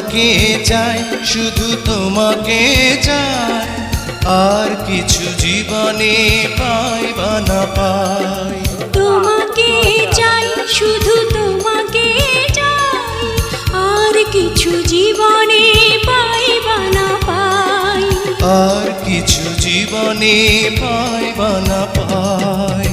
তোমাকে চাই, শুধু তোমাকে চাই, আর কিছু জীবনে পাই বা না পাই। তোমাকে চাই, শুধু তোমাকে চাই, আর কিছু জীবনে পাই বা না পাই। আর কিছু জীবনে পাই বা না পাই।